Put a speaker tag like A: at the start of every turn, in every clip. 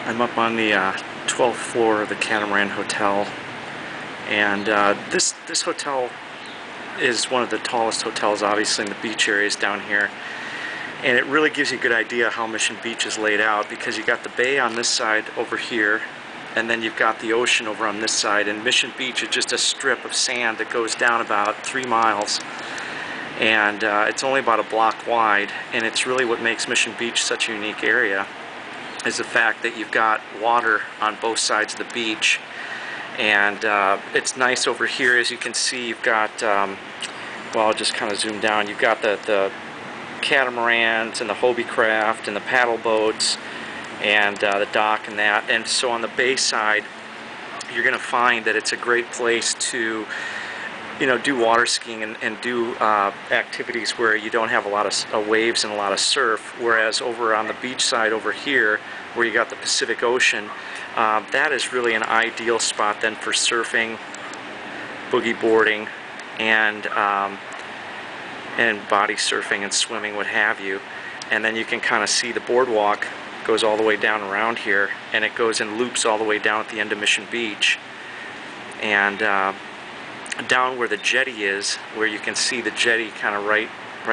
A: I'm up on the 12th floor of the Catamaran Hotel, and this hotel is one of the tallest hotels, obviously, in the beach areas down here. And it really gives you a good idea how Mission Beach is laid out, because you got the bay on this side over here, and then you've got the ocean over on this side. And Mission Beach is just a strip of sand that goes down about 3 miles, and it's only about a block wide. And it's really what makes Mission Beach such a unique area, is the fact that you've got water on both sides of the beach. And it's nice over here. As you can see, you've got, well, I'll just kind of zoom down. You've got the catamarans and the Hobie craft and the paddle boats and the dock and that. And so on the bay side, you're going to find that it's a great place to, you know, do water skiing and do activities where you don't have a lot of waves and a lot of surf. Whereas over on the beach side over here, where you got the Pacific Ocean, that is really an ideal spot then for surfing, boogie boarding, and body surfing and swimming, what have you. And then you can kind of see the boardwalk goes all the way down around here, and it goes in loops all the way down at the end of Mission Beach. And down where the jetty is, where you can see the jetty kind of right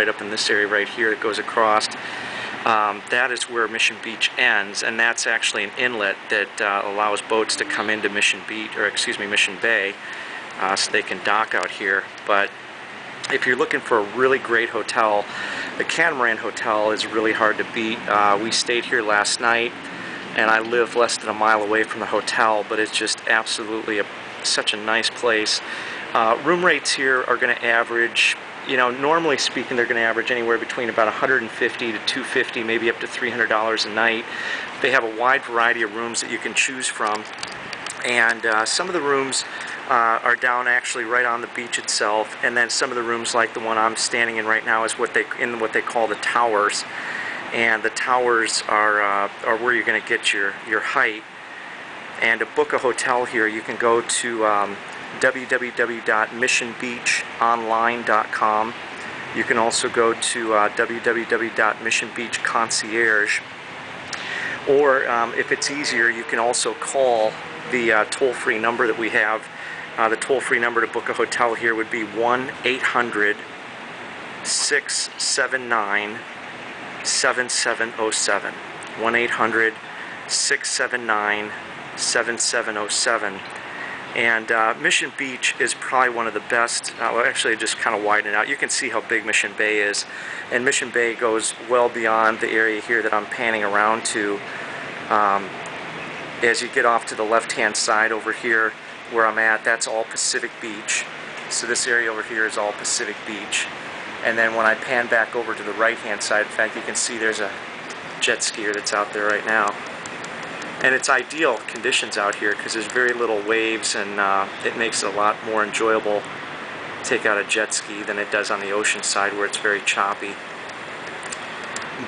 A: up in this area right here that goes across, that is where Mission Beach ends, and that's actually an inlet that allows boats to come into Mission Beach, or excuse me, Mission Bay, so they can dock out here. But if you're looking for a really great hotel, the Catamaran Hotel is really hard to beat. We stayed here last night, and I live less than a mile away from the hotel, but it's just absolutely such a nice place. Room rates here are going to average, you know, normally speaking, they're going to average anywhere between about $150 to $250, maybe up to $300 a night. They have a wide variety of rooms that you can choose from, and some of the rooms are down actually right on the beach itself, and then some of the rooms, like the one I'm standing in right now, is what they call the towers. And the towers are where you're going to get your height. And to book a hotel here, you can go to www.missionbeachonline.com. You can also go to www.missionbeachconcierge, or if it's easier, you can also call the toll-free number that we have. The toll-free number to book a hotel here would be 1-800-679-7707. 1-800-679-7707. And Mission Beach is probably one of the best. Well, actually, just kind of widen it out. You can see how big Mission Bay is, and Mission Bay goes well beyond the area here that I'm panning around to. As you get off to the left-hand side over here, where I'm at, that's all Pacific Beach. So this area over here is all Pacific Beach. And then when I pan back over to the right-hand side, in fact, you can see there's a jet skier that's out there right now. And it's ideal conditions out here because there's very little waves, and it makes it a lot more enjoyable to take out a jet ski than it does on the ocean side, where it's very choppy.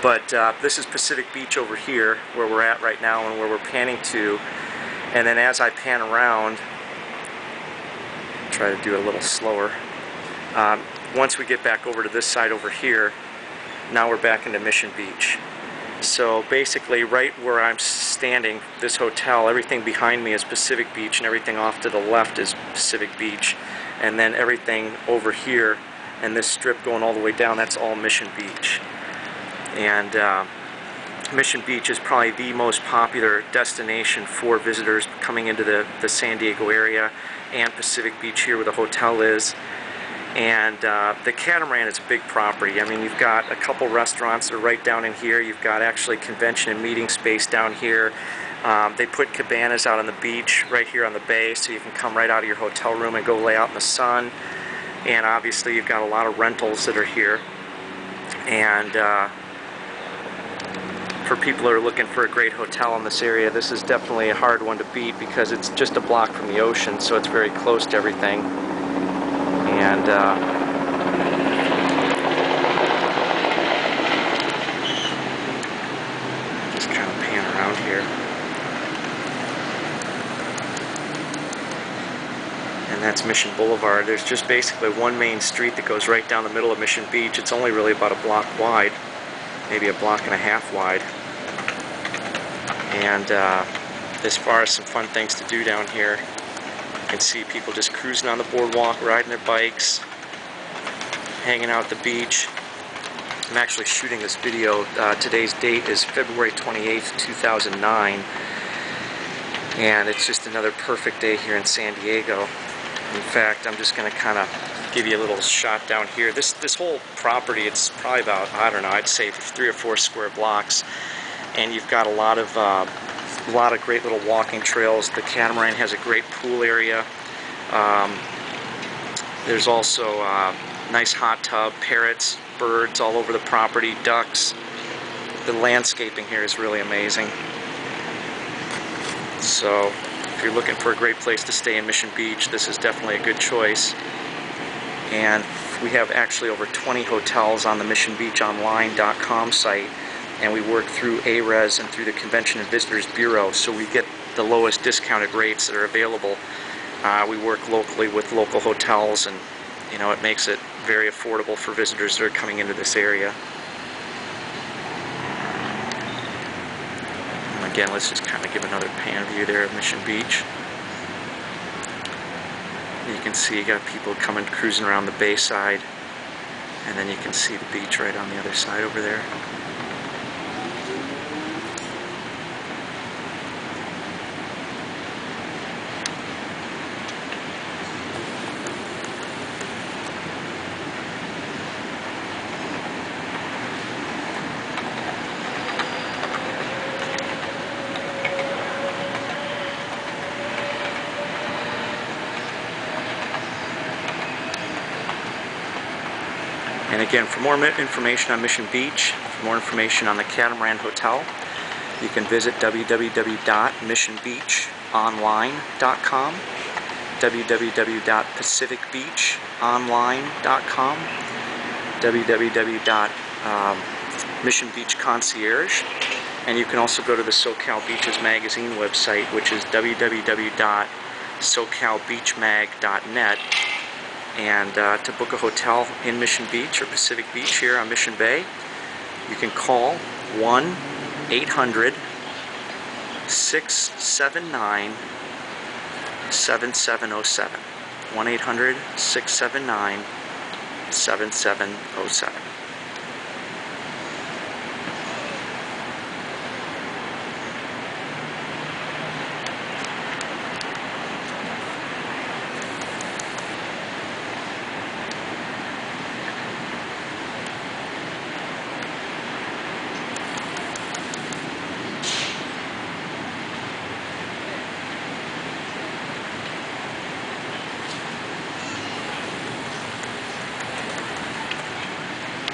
A: But this is Pacific Beach over here, where we're at right now and where we're panning to. And then as I pan around, try to do it a little slower. Once we get back over to this side over here, now we're back into Mission Beach. So basically, right where I'm standing, this hotel, everything behind me is Pacific Beach, and everything off to the left is Pacific Beach. And then everything over here, and this strip going all the way down, that's all Mission Beach. And Mission Beach is probably the most popular destination for visitors coming into the San Diego area, and Pacific Beach here where the hotel is. And the Catamaran is a big property. I mean, you've got a couple restaurants that are right down in here. You've got actually convention and meeting space down here. They put cabanas out on the beach right here on the bay, so you can come right out of your hotel room and go lay out in the sun. And obviously you've got a lot of rentals that are here. And for people who are looking for a great hotel in this area, this is definitely a hard one to beat, because it's just a block from the ocean, so it's very close to everything. And just kind of pan around here. And that's Mission Boulevard. There's just basically one main street that goes right down the middle of Mission Beach. It's only really about a block wide, maybe a block and a half wide. And as far as some fun things to do down here, you can see people just cruising on the boardwalk, riding their bikes, hanging out at the beach. I'm actually shooting this video. Today's date is February 28th, 2009, and it's just another perfect day here in San Diego. In fact, I'm just going to kind of give you a little shot down here. This whole property, it's probably about, I don't know, I'd say 3 or 4 square blocks, and you've got a lot of great little walking trails. The Catamaran has a great pool area. There's also a nice hot tub, parrots, birds all over the property, ducks. The landscaping here is really amazing. So if you're looking for a great place to stay in Mission Beach, this is definitely a good choice. And we have actually over 20 hotels on the missionbeachonline.com site, and we work through ARES and through the Convention and Visitors Bureau, so we get the lowest discounted rates that are available. We work locally with local hotels, and you know, it makes it very affordable for visitors that are coming into this area. And again, let's just kind of give another pan view there of Mission Beach. You can see you got people coming cruising around the bay side, and then you can see the beach right on the other side over there. And again, for more information on Mission Beach, for more information on the Catamaran Hotel, you can visit www.missionbeachonline.com, www.pacificbeachonline.com, www.Mission Beach Concierge, and you can also go to the SoCal Beaches Magazine website, which is www.socalbeachmag.net. And to book a hotel in Mission Beach or Pacific Beach here on Mission Bay, you can call 1-800-679-7707. 1-800-679-7707.